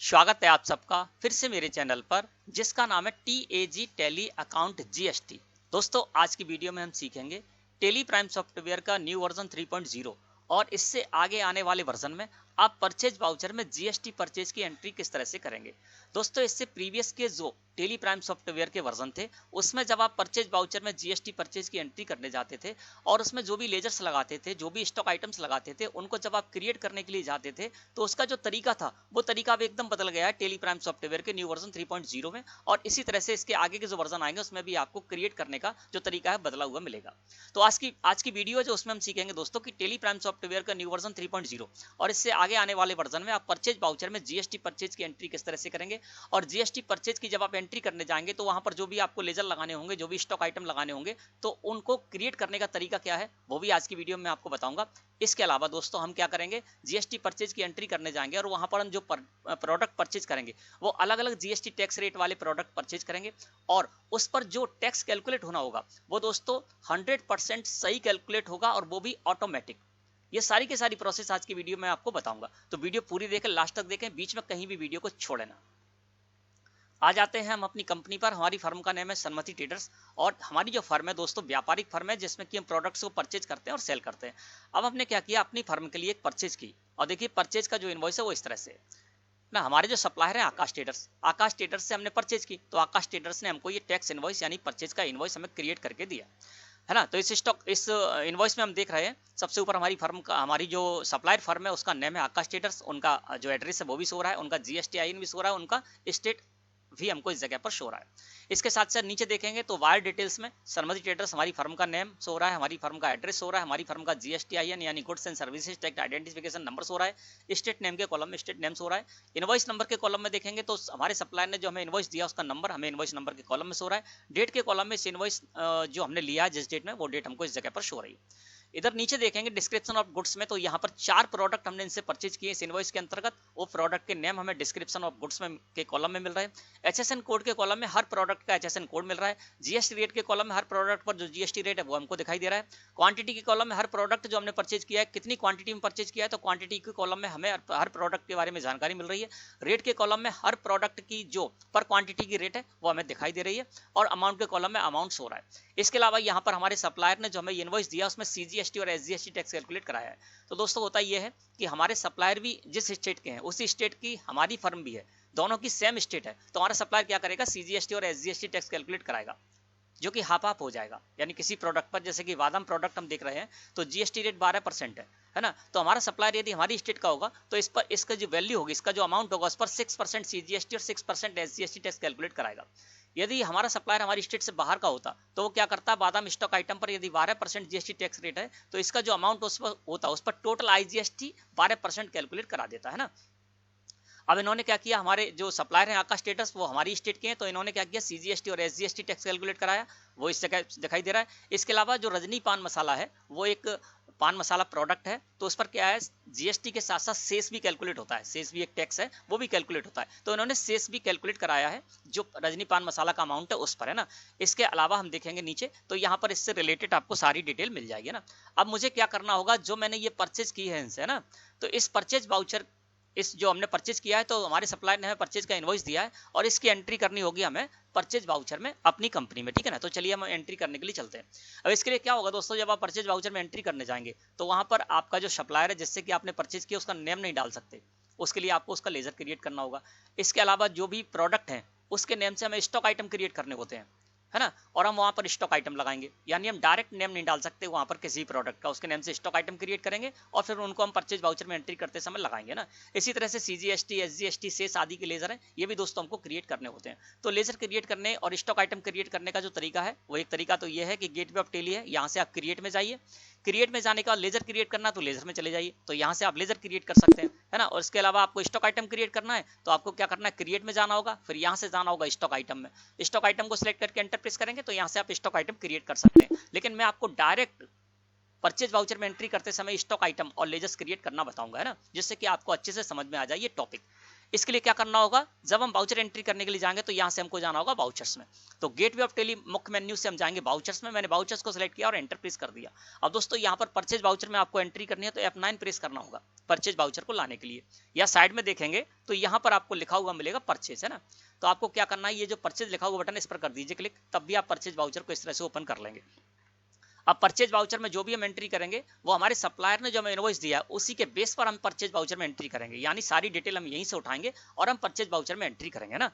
स्वागत है आप सबका फिर से मेरे चैनल पर जिसका नाम है TAG टैली अकाउंट GST। दोस्तों आज की वीडियो में हम सीखेंगे टैली प्राइम सॉफ्टवेयर का न्यू वर्जन 3.0 और इससे आगे आने वाले वर्जन में आप परचेज वाउचर में GST परचेज की एंट्री किस तरह से करेंगे। दोस्तों इससे प्रीवियस के जो टैली प्राइम सॉफ्टवेयर के वर्जन थे उसमें जब आप परचेज वाउचर में GST परचेज की एंट्री करने जाते थे और उसमें जो भी लेजर्स लगाते थे, जो भी स्टॉक आइटम्स लगाते थे, उनको जब आप क्रिएट करने के लिए जाते थे तो उसका जो तरीका था वो तरीका अब एकदम बदल गया है टैली प्राइम सॉफ्टवेयर के न्यू वर्जन 3.0 में। और इसी तरह से इसके आगे के जो वर्जन आएंगे उसमें भी आपको क्रिएट करने का जो तरीका है बदला हुआ मिलेगा। तो आज की वीडियो जो उसमें हम सीखेंगे दोस्तों कि टैली प्राइम सॉफ्टवेयर का न्यू वर्जन 3.0 और इससे आगे आने वाले वर्जन में आप परचेज वाउचर में GST परचेज की एंट्री किस तरह से करेंगे। और GST परचेज की जब आप एंट्री करने जाएंगे तो वहां पर जो भी आपको लेजर लगाने होंगे, जो भी स्टॉक आइटम लगाने होंगे, तो उनको क्रिएट करने का तरीका क्या है वो भी आज की वीडियो में आपको बताऊंगा। इसके अलावा दोस्तों हम क्या करेंगे, GST परचेज की एंट्री करने जाएंगे और वहां पर हम जो प्रोडक्ट परचेज करेंगे वो अलग अलग GST टैक्स रेट वाले प्रोडक्ट परचेज करेंगे और उस पर जो टैक्स कैलकुलेट होना होगा वो दोस्तों 100% सही कैलकुलेट होगा और वो भी ऑटोमेटिक। ये सारी की सारी प्रोसेस आज की वीडियो में आपको बताऊंगा, तो वीडियो पूरी देखें, लास्ट तक देखें, बीच में कहीं भी वीडियो को छोड़े ना। आ जाते हैं हम अपनी कंपनी पर। हमारी फर्म का नाम है सन्मति ट्रेडर्स और हमारी जो फर्म है दोस्तों व्यापारिक फर्म है जिसमें कि हम प्रोडक्ट्स को परचेज करते हैं और सेल करते हैं। अब हमने क्या किया, अपनी फर्म के लिए एक परचेज की और देखिए परचेज का जो इनवॉइस है वो इस तरह से ना। हमारे जो सप्लायर है आकाश ट्रेडर्स से हमने परचेज की तो आकाश ट्रेडर्स ने हमको ये टैक्स इनवॉइस यानी परचेज का इनवॉइस हमें क्रिएट करके दिया है ना। तो इस इनवॉइस में हम देख रहे हैं सबसे ऊपर हमारी फर्म का, हमारी जो सप्लायर फर्म है उसका नेम है आकाश ट्रेडर्स, उनका जो एड्रेस है वो भी शो रहा है, उनका GSTIN भी शो रहा है, उनका स्टेट भी हमको इस जगह पर शो रहा है। इसके साथ साथ नीचे देखेंगे तो वायर डिटेल्स में सन्मति ट्रेडर्स हमारी फर्म का नेम शो रहा है, हमारी फर्म का एड्रेस शो रहा है, हमारी फर्म का GSTIN यानी goods and services tax identification number show रहा है, स्टेट नेम के कॉलम में स्टेट नेम शो रहा है। इनवॉइस नंबर के कॉलम में देखेंगे तो हमारे सप्लायर ने जो हमें इनवॉइस दिया उसका नंबर हमें इनवॉइस नंबर के कॉलम में शो रहा है। डेट के कॉलम में इस इनवॉइस जो हमने लिया है जिस डेट में वो डेट हमको इस जगह पर शो रही है। इधर नीचे देखेंगे डिस्क्रिप्शन ऑफ गुड्स में तो यहाँ पर 4 प्रोडक्ट हमने इनसे परचेज किए इस इनवॉइस के अंतर्गत। वो प्रोडक्ट के नेम हमें डिस्क्रिप्शन ऑफ गुड्स में के कॉलम में मिल रहे हैं। HSN कोड के कॉलम में हर प्रोडक्ट का HSN कोड मिल रहा है। GST रेट के कॉलम में हर प्रोडक्ट पर जो GST रेट है वो हमको दिखाई दे रहा है। क्वांटिटी के कॉलम में हर प्रोडक्ट जो हमने परचेज किया है कितनी क्वांटिटी में परचेज किया है तो क्वांटिटी के कॉलम में हमें हर प्रोडक्ट के बारे में जानकारी मिल रही है। रेट के कॉलम में हर प्रोडक्ट की जो पर क्वांटिटी की रेट है वो हमें दिखाई दे रही है और अमाउंट के कॉलम में अमाउंट शो रहा है। इसके अलावा यहाँ पर हमारे सप्लायर ने जो हमें इनवॉइस दिया उसमें CGST और SGST टैक्स कैलकुलेट कराया है। तो दोस्तों होता यह है कि हमारे सप्लायर भी जिस स्टेट के हैं उसी स्टेट की हमारी फर्म भी है, दोनों की सेम स्टेट है, तो हमारा सप्लायर क्या करेगा, CGST और SGST टैक्स कैलकुलेट कराएगा जो कि हाफ हाफ हो जाएगा। यानी किसी प्रोडक्ट पर जैसे कि बादाम प्रोडक्ट हम देख रहे हैं तो GST रेट 12% है ना। तो हमारा सप्लायर यदि हमारी स्टेट का होगा तो इस पर इसका जो वैल्यू होगी, इसका जो अमाउंट होगा उस पर 6% CGST और 6% SGST टैक्स कैलकुलेट कराएगा। यदि हमारा सप्लायर हमारी स्टेट से बाहर का होता तो वो क्या करता है, बादाम स्टॉक आइटम पर यदि 12% GST टैक्स रेट है तो इसका जो अमाउंट उस पर होता है उस पर टोटल IGST 12% कैलकुलेट करा देता है ना। अब इन्होंने क्या किया, हमारे जो सप्लायर हैं आकाश स्टेटस वो हमारी स्टेट के हैं तो इन्होंने क्या किया, CGST और SGST टैक्स कैलकुलेट कराया, वो इस जगह दिखाई दे रहा है। इसके अलावा जो रजनी पान मसाला है वो एक पान मसाला प्रोडक्ट है तो उस पर क्या है, GST के साथ साथ सेस भी कैलकुलेट होता है, सेस भी एक टैक्स है वो भी कैलकुलेट होता है, तो इन्होंने सेस भी कैलकुलेट कराया है जो रजनी पान मसाला का अमाउंट है उस पर है ना। इसके अलावा हम देखेंगे नीचे तो यहाँ पर इससे रिलेटेड आपको सारी डिटेल मिल जाएगी ना। अब मुझे क्या करना होगा, जो मैंने ये परचेज की है इनसे है ना, तो इस परचेज वाउचर इस जो हमने परचेज किया है तो हमारे सप्लायर ने हमें परचेज का इनवॉइस दिया है और इसकी एंट्री करनी होगी हमें परचेज वाउचर में अपनी कंपनी में, ठीक है ना। तो चलिए हम एंट्री करने के लिए चलते हैं। अब इसके लिए क्या होगा दोस्तों, जब आप परचेज वाउचर में एंट्री करने जाएंगे तो वहां पर आपका जो सप्लायर है जिससे कि आपने परचेज किया उसका नेम नहीं डाल सकते, उसके लिए आपको उसका लेजर क्रिएट करना होगा। इसके अलावा जो भी प्रोडक्ट है उसके नेम से हमें स्टॉक आइटम क्रिएट करने होते हैं है ना, और हम वहां पर स्टॉक आइटम लगाएंगे, यानी हम डायरेक्ट नेम नहीं डाल सकते वहां पर किसी प्रोडक्ट का, उसके नेम से स्टॉक आइटम क्रिएट करेंगे और फिर उनको हम परचेज वाउचर में एंट्री करते समय लगाएंगे ना। इसी तरह से CGST SGST सेस आदि के लेजर हैं, ये भी दोस्तों हमको क्रिएट करने होते हैं। तो लेजर क्रिएट करने और स्टॉक आइटम क्रिएट करने का जो तरीका है वो एक तरीका तो ये है कि गेटवे ऑफ टैली है, यहाँ से आप क्रिएट में जाइए, क्रिएट में जाने का लेजर क्रिएट करना तो लेजर में चले जाइए, तो यहाँ से आप लेजर क्रिएट कर सकते हैं है ना। और इसके अलावा आपको स्टॉक आइटम क्रिएट करना है तो आपको क्या करना है, क्रिएट में जाना होगा, फिर यहाँ से जाना होगा स्टॉक आइटम में, स्टॉक आइटम को सिलेक्ट करके एंटर प्रेस करेंगे तो यहाँ से आप स्टॉक आइटम क्रिएट कर सकते हैं। लेकिन मैं आपको डायरेक्ट परचेज वाउचर में एंट्री करते समय स्टॉक आइटम और लेजर्स क्रिएट करना बताऊंगा है ना, जिससे कि आपको अच्छे से समझ में आ जाए ये टॉपिक। इसके लिए क्या करना होगा, जब हम वाउचर एंट्री करने के लिए जाएंगे तो यहाँ से हमको जाना होगा वाउचर्स में। तो गेटवे ऑफ टेली मुख्य मेन्यू से हम जाएंगे वाउचर्स में। मैंने वाउचर्स को सिलेक्ट किया और एंटर प्रेस कर दिया। अब दोस्तों यहाँ पर परचेज वाउचर में आपको एंट्री करनी है तो F9 प्रेस करना होगा परचेज वाउचर को लाने के लिए। या साइड में देखेंगे तो यहाँ पर आपको लिखा हुआ मिलेगा परचेज, है ना। तो आपको क्या करना है, ये जो परचेज लिखा हुआ बटन है इस पर कर दीजिए क्लिक, तब भी आप परचेज वाउचर को इस तरह से ओपन कर लेंगे। अब परचेज वाउचर में जो भी हम एंट्री करेंगे वो हमारे सप्लायर ने जो हमें इनवॉइस दिया है उसी के बेस पर हम परचेज वाउचर में एंट्री करेंगे, यानी सारी डिटेल हम यहीं से उठाएंगे और हम परचेज वाउचर में एंट्री करेंगे ना।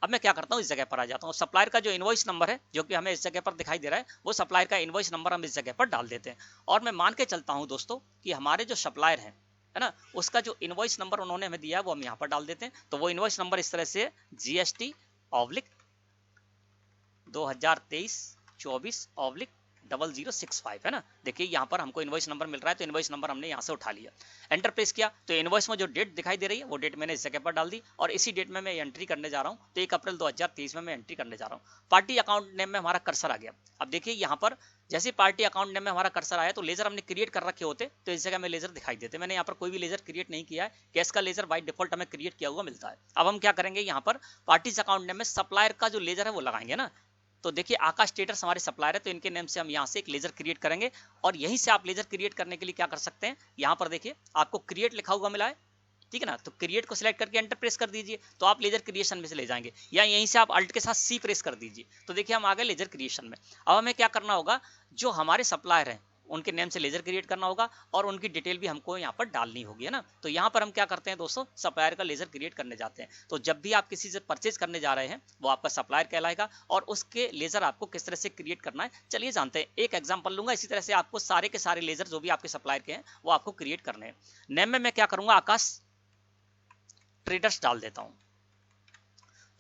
अब मैं क्या करता हूँ, इस जगह पर आ जाता हूँ। सप्लायर का जो इनवॉइस नंबर है जो कि हमें इस जगह पर दिखाई दे रहा है वो सप्लायर का इनवॉइस नंबर हम इस जगह पर डाल देते हैं। और मैं मान के चलता हूँ दोस्तों कि हमारे जो सप्लायर है ना, उसका जो इनवॉइस नंबर उन्होंने हमें दिया है वो हम यहाँ पर डाल देते हैं। तो वो इनवॉइस नंबर इस तरह से GST/2023/24/0065 है ना। देखिए यहाँ पर हमको इनवॉइस नंबर मिल रहा है, तो इनवॉइस नंबर हमने यहाँ से उठा लिया, एंटर प्रेस किया तो इनवॉइस में जो डेट दिखाई दे रही है वो डेट मैंने इस जगह पर डाल दी और इसी डेट में मैं एंट्री करने जा रहा हूँ। तो 1 अप्रैल 2023 में मैं एंट्री करने जा रहा हूँ। पार्टी अकाउंट नेम में हमारा कर्सर आ गया। अब देखिए यहाँ पर जैसे पार्टी अकाउंट नेम में हमारा कर्सर आया तो लेजर हमने क्रिएट कर रखे होते तो इस जगह में लेजर दिखाई देते। मैंने यहाँ पर कोई भी लेजर क्रिएट नहीं किया है, कैश का लेजर बाय डिफॉल्ट हमें क्रिएट किया हुआ मिलता है। अब हम क्या करेंगे, यहाँ पर पार्टी अकाउंट नेम में सप्लायर का जो लेजर है वो लगाएंगे ना। तो देखिए आकाश ट्रेडर्स हमारे सप्लायर है तो इनके नेम से हम यहाँ से एक लेजर क्रिएट करेंगे और यहीं से आप लेजर क्रिएट करने के लिए क्या कर सकते हैं, यहाँ पर देखिए आपको क्रिएट लिखा हुआ मिला है, ठीक है ना। तो क्रिएट को सिलेक्ट करके एंटर प्रेस कर दीजिए तो आप लेजर क्रिएशन में से ले जाएंगे, या यहीं से आप अल्ट के साथ C प्रेस कर दीजिए। तो देखिए हम आ गए लेजर क्रिएशन में। अब हमें क्या करना होगा, जो हमारे सप्लायर हैं उनके नेम से लेजर क्रिएट करना होगा और उनकी डिटेल भी हमको यहाँ पर डालनी होगी, है ना। तो यहाँ पर हम क्या करते हैं दोस्तों, सप्लायर का लेजर क्रिएट करने जाते हैं। तो जब भी आप किसी से परचेज करने जा रहे हैं वो आपका सप्लायर कहलाएगा और उसके लेजर आपको किस तरह से क्रिएट करना है चलिए जानते हैं। एक एग्जांपल लूंगा, इसी तरह से आपको सारे के सारे लेजर जो भी आपके सप्लायर के हैं वो आपको क्रिएट करने हैं। नेम में मैं क्या करूंगा, आकाश ट्रेडर्स डाल देता हूं।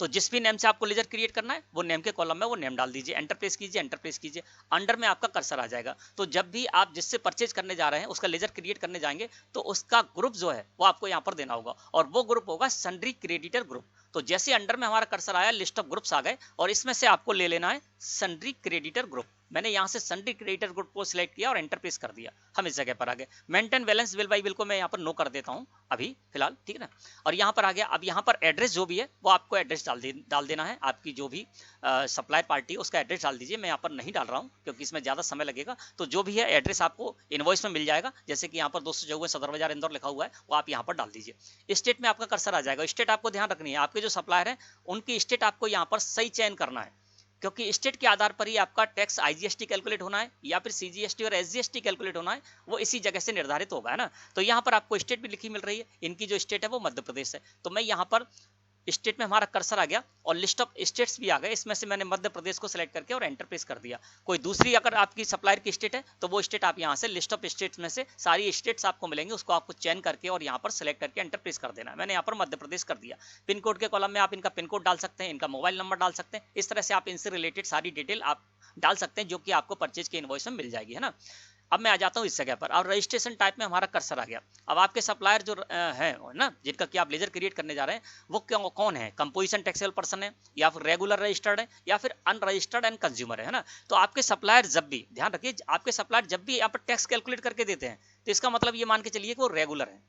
तो जिस भी नेम से आपको लेजर क्रिएट करना है वो नेम के कॉलम में वो नेम डाल दीजिए, एंटर प्रेस कीजिए, एंटर प्रेस कीजिए, अंडर में आपका कर्सर आ जाएगा। तो जब भी आप जिससे परचेज करने जा रहे हैं उसका लेजर क्रिएट करने जाएंगे तो उसका ग्रुप जो है वो आपको यहाँ पर देना होगा और वो ग्रुप होगा सन्ड्री क्रेडिटर ग्रुप। तो जैसे अंडर में हमारा कर्सर आया लिस्ट ऑफ ग्रुप्स आ गए और इसमें से आपको ले लेना है सन्ड्री क्रेडिटर ग्रुप। मैंने यहाँ से सन्ड्री क्रेडिटर ग्रुप को सिलेक्ट किया और एंटर प्रेस कर दिया, हम इस जगह पर आ गए। Maintain balance bill by bill को मैं यहाँ पर नो कर देता हूँ अभी फिलहाल, ठीक है ना। और यहाँ पर आ गया। अब यहाँ पर एड्रेस जो भी है वो आपको एड्रेस डाल देना है, आपकी जो भी सप्लाई पार्टी है उसका एड्रेस डाल दीजिए। मैं यहाँ पर नहीं डाल रहा हूँ क्योंकि इसमें ज़्यादा समय लगेगा। तो जो भी है एड्रेस आपको इनवॉइस में मिल जाएगा, जैसे कि यहाँ पर 254 सदर बाजार इंदौर लिखा हुआ है वो आप यहाँ पर डाल दीजिए। स्टेट में आपका कर्सर आ जाएगा। स्टेट आपको ध्यान रखनी है, आपके जो सप्लायर है उनकी स्टेट आपको यहाँ पर सही चयन करना है क्योंकि स्टेट के आधार पर ही आपका टैक्स IGST कैलकुलेट होना है या फिर CGST और SGST कैलकुलेट होना है, वो इसी जगह से निर्धारित होगा, है ना। तो यहाँ पर आपको स्टेट भी लिखी मिल रही है, इनकी जो स्टेट है वो मध्य प्रदेश है। तो मैं यहाँ पर स्टेट में हमारा कर्सर आ गया और लिस्ट ऑफ स्टेट्स भी आ गए, इसमें से मैंने मध्य प्रदेश को सिलेक्ट करके और एंटर प्रेस कर दिया। कोई दूसरी अगर आपकी सप्लायर की स्टेट है तो वो स्टेट आप यहाँ से लिस्ट ऑफ स्टेट्स में से सारी स्टेट्स आपको मिलेंगे, उसको आपको चयन करके और यहाँ पर सिलेक्ट करके एंटर प्रेस कर देना। मैंने यहाँ पर मध्य प्रदेश कर दिया। पिन कोड के कॉलम में आप इनका पिन कोड डाल सकते हैं, इनका मोबाइल नंबर डाल सकते हैं, इस तरह से आप इनसे रिलेटेड सारी डिटेल आप डाल सकते हैं जो कि आपको परचेज के इनवॉइस में मिल जाएगी, है ना। अब मैं आ जाता हूँ इस जगह पर और रजिस्ट्रेशन टाइप में हमारा कर्सर आ गया। अब आपके सप्लायर जो है ना जिनका कि आप लेजर क्रिएट करने जा रहे हैं वो कौन है, कंपोजिशन टैक्सेबल पर्सन है या फिर रेगुलर रजिस्टर्ड है या फिर अनरजिस्टर्ड एंड कंज्यूमर है ना। तो आपके सप्लायर जब भी, ध्यान रखिए, आपके सप्लायर जब भी यहाँ पर टैक्स कैलकुलेट करके देते हैं तो इसका मतलब ये मान के चलिए कि वो रेगुलर है,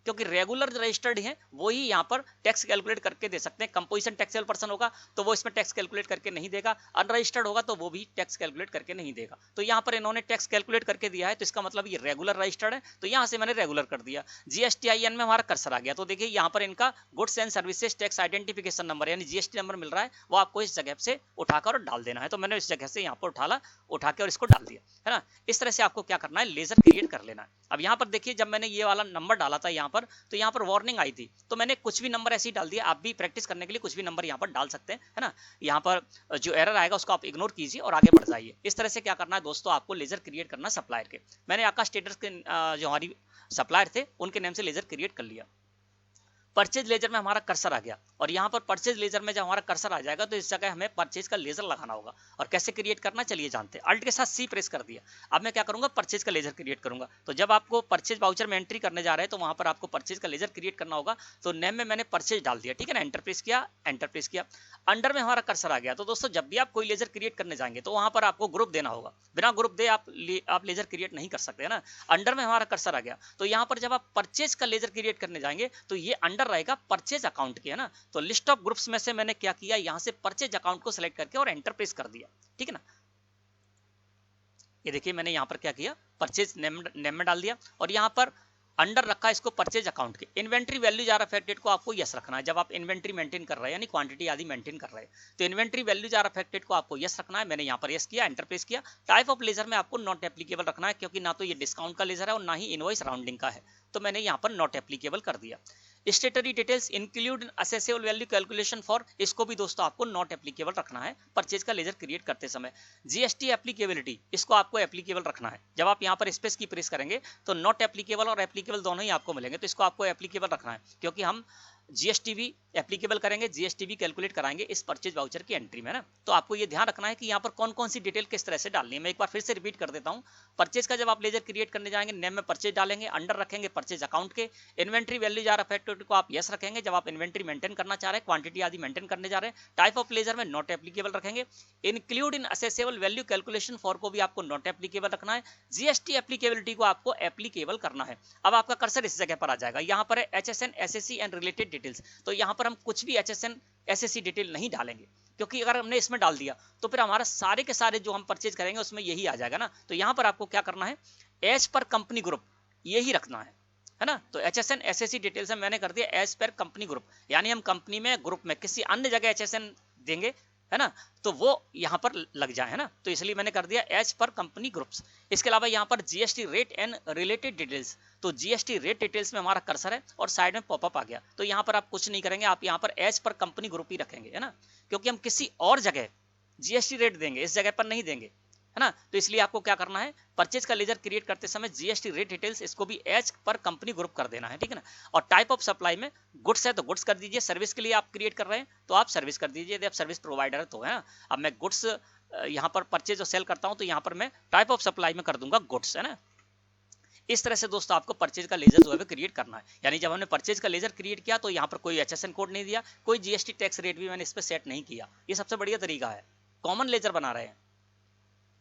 क्योंकि रेगुलर रजिस्टर्ड हैं वो ही यहाँ पर टैक्स कैलकुलेट करके दे सकते हैं। कंपोजिशन टैक्सेबल पर्सन होगा तो वो इसमें टैक्स कैलकुलेट करके नहीं देगा, अनरजिस्टर्ड होगा तो वो भी टैक्स कैलकुलेट करके नहीं देगा। तो यहाँ पर इन्होंने टैक्स कैलकुलेट करके दिया है तो इसका मतलब ये रेगुलर रजिस्टर्ड है, तो यहाँ से मैंने रेगुलर कर दिया। GSTIN में हमारा कर्सर आ गया। तो देखिए यहाँ पर इनका goods and services tax identification number यानी GST नंबर मिल रहा है, वो आपको इस जगह से उठाकर और डाल देना है। तो मैंने इस जगह से यहाँ पर उठा के और इसको डाल दिया, है ना। इस तरह से आपको क्या करना है, लेजर क्रिएट कर लेना है। अब यहाँ पर देखिए जब मैंने ये वाला नंबर डाला था यहाँ पर तो यहाँ पर वार्निंग आई थी, तो मैंने कुछ भी नंबर ऐसे ही डाल दिया। आप भी प्रैक्टिस करने के लिए कुछ भी नंबर यहाँ पर डाल सकते हैं, है ना। यहाँ पर जो एरर आएगा उसको आप इग्नोर कीजिए और आगे बढ़ जाइए। इस तरह से क्या करना है दोस्तों, आपको लेजर क्रिएट करना सप्लायर के। मैंने आकाश ट्रेडर्स के जो हमारी सप्लायर थे उनके नेम से लेजर क्रिएट कर लिया। परचेज लेजर में हमारा कर्सर आ गया और यहाँ पर परचेज लेजर में जब हमारा कर्सर आ जाएगा तो इस जगह हमें परचेज का लेजर लगाना होगा। और कैसे क्रिएट करना चलिए जानते हैं। अल्ट के साथ C प्रेस कर दिया। अब मैं क्या करूंगा, परचेज का लेजर क्रिएट करूंगा। तो जब आपको परचेज वाउचर में एंट्री करने जा रहे हैं तो वहां पर आपको परचेज का लेजर क्रिएट करना होगा। तो नेम में मैंने परचेज डाल दिया, ठीक है ना। एंटर प्रेस किया, एंटर प्रेस किया, अंडर में हमारा कर्सर आ गया। तो दोस्तों जब भी आप कोई लेजर क्रिएट करने जाएंगे तो वहां पर आपको ग्रुप देना होगा, बिना ग्रुप दे आप लेजर क्रिएट नहीं कर सकते, है ना। अंडर में हमारा कर्सर आ गया तो यहाँ पर जब आप परचेज का लेजर क्रिएट करने जाएंगे तो ये अंडर अंडर रहेगा परचेज अकाउंट के, है ना। तो लिस्ट ऑफ ग्रुप्स में से मैंने क्या किया, यहाँ से परचेज अकाउंट को सिलेक्ट करके और एंटर प्रेस कर दिया, ठीक है ना। ये देखिए मैंने यहाँ पर क्या किया, परचेज नेम में डाल दिया और यहाँ पर अंडर रखा इसको परचेज अकाउंट के। इन्वेंट्री वैल्यूज आर अफेक्टेड को आपको यस रखना है। जब आप इन्वेंट्री मेंटेन कर रहे हैं यानी क्वांटिटी आदि मेंटेन कर रहे हैं, तो इन्वेंट्री वैल्यूज आर अफेक्टेड को आपको यस रखना है। मैंने यहाँ पर यस किया, एंटर प्रेस किया। टाइप ऑफ लेजर में आपको नॉट एप्लीकेबल रखना है, क्योंकि ना तो ये डिस्काउंट का लेजर है और ना ही इनवॉइस राउंडिंग का है, तो मैंने यहाँ पर नॉट एप्लीकेबल कर दिया। स्टेटरी details include accessible value calculation for, इसको भी दोस्तों आपको नॉट एप्लीकेबल रखना है परचेज का लेजर क्रिएट करते समय। जीएसटी एप्लीकेबिलिटी, इसको आपको एप्लीकेबल रखना है। जब आप यहाँ पर स्पेस की प्रेस करेंगे तो नॉट एप्लीकेबल और एप्लीकेबल दोनों ही आपको मिलेंगे, तो इसको आपको एप्लीकेबल रखना है, क्योंकि हम जीएसटी भी एप्लीकेबल करेंगे, जीएसटी भी कैलकुलेट कराएंगे इस परचेज वाउचर की एंट्री में ना। तो आपको ये ध्यान रखना है कि यहाँ पर कौन कौन सी डिटेल किस तरह से डालनी है। मैं एक बार फिर से रिपीट कर देता हूँ। परचेज का जब आप लेजर क्रिएट करने जाएंगे, नेम में परचेज डालेंगे, अंडर रखेंगे परचेज अकाउंट के। इन्वेंट्री वैल्यूज आर अफेक्टेड को आप यस रखेंगे जब आप इन्वेंट्री मेंटेन करना चाह रहे हैं, क्वांटिटी आदि मेंटेन करने जा रहे हैं। टाइप ऑफ लेजर में नॉट एप्लीकेबल रखेंगे। Include in accessible value calculation for को भी आपको नॉट एप्लीकेबल रखना है। जीएसटी एप्लीकेबिलिटी को आपको एप्लीकेबल करना है। अब आपका कर्सर इस जगह पर आ जाएगा, यहाँ पर है HSN SSC and related details. तो यहाँ पर हम कुछ भी HSN SSC डिटेल नहीं डालेंगे, क्योंकि अगर हमने इसमें डाल दिया तो फिर हमारा सारे के सारे जो हम परचेज करेंगे उसमें यही आ जाएगा ना। तो यहाँ पर आपको क्या करना है, एज पर कंपनी ग्रुप यही रखना है ना। तो HSN SSC डिटेल्स मैंने कर दिया एज पर कंपनी ग्रुप, यानी हम कंपनी में ग्रुप में किसी अन्य जगह HSN देंगे, है ना, तो वो यहाँ पर लग जाए, है ना। तो इसलिए मैंने कर दिया एज पर कंपनी ग्रुप्स। इसके अलावा यहाँ पर GST rate and related details, तो जीएसटी रेट डिटेल्स में हमारा कर्सर है और साइड में पॉपअप आ गया। तो यहाँ पर आप कुछ नहीं करेंगे, आप यहाँ पर एज पर कंपनी ग्रुप ही रखेंगे, है ना, क्योंकि हम किसी और जगह जीएसटी रेट देंगे, इस जगह पर नहीं देंगे, है ना। तो इसलिए आपको क्या करना है, परचेज का लेजर क्रिएट करते समय जीएसटी रेट डिटेल्स इसको भी एज पर कंपनी ग्रुप कर देना है, ठीक है ना। और टाइप ऑफ सप्लाई में गुड्स है तो गुड्स कर दीजिए, सर्विस के लिए आप क्रिएट कर रहे हैं तो आप सर्विस कर दीजिए, यदि आप सर्विस प्रोवाइडर है तो, है ना। अब मैं गुड्स यहाँ पर परचेज और सेल करता हूँ तो यहाँ पर मैं टाइप ऑफ सप्लाई में कर दूंगा गुड्स, है ना। इस तरह से दोस्तों आपको परचेज का लेजर जो है क्रिएट करना है। यानी जब हमने परचेज का लेजर क्रिएट किया तो यहाँ पर कोई HSN कोड नहीं दिया, कोई जीएसटी टैक्स रेट भी मैंने इस पर सेट नहीं किया। ये सबसे बढ़िया तरीका है, कॉमन लेजर बना रहे हैं,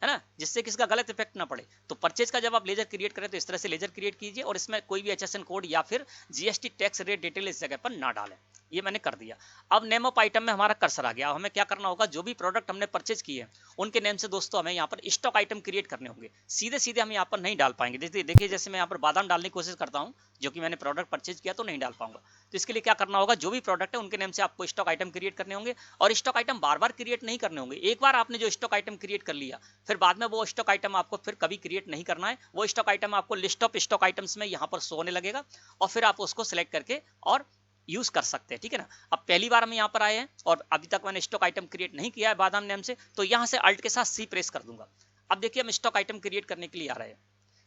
है ना, जिससे किसका गलत इफेक्ट ना पड़े। तो परचेज का जब आप लेजर क्रिएट करें तो इस तरह से लेजर क्रिएट कीजिए और इसमें कोई भी HSN कोड या फिर जीएसटी टैक्स रेट डिटेल इस जगह पर ना डालें। ये मैंने कर दिया। अब नेम ऑफ आइटम में हमारा कर्सर आ गया। अब हमें क्या करना होगा, जो भी प्रोडक्ट हमने परचेज किए उनके नेम से दोस्तों हमें यहाँ पर स्टॉक आइटम क्रिएट करने होंगे। सीधे सीधे हम यहाँ पर नहीं डाल पाएंगे। देखिए जैसे मैं यहाँ पर बादाम डालने की कोशिश करता हूँ, जो कि मैंने प्रोडक्ट परचेज किया तो नहीं डाल पाऊंगा। तो इसके लिए क्या करना होगा, जो भी प्रोडक्ट है उनके नेम से आपको स्टॉक आइटम क्रिएट करने होंगे। और स्टॉक आइटम बार बार क्रिएट नहीं करने होंगे। एक बार आपने जो स्टॉक आइटम क्रिएट कर लिया, फिर बाद में वो स्टॉक आइटम आपको फिर कभी क्रिएट नहीं करना है। वो स्टॉक आइटम आपको लिस्ट ऑफ स्टॉक आइटम्स में यहाँ पर शो होने लगेगा और फिर आप उसको सिलेक्ट करके और यूज कर सकते हैं, ठीक है ना। अब पहली बार हम यहाँ पर आए हैं और अभी तक मैंने स्टॉक आइटम क्रिएट नहीं किया है बादाम नेम से, तो यहाँ से अल्ट के साथ सी प्रेस कर दूंगा। अब देखिए हम स्टॉक आइटम क्रिएट करने के लिए आ रहे हैं।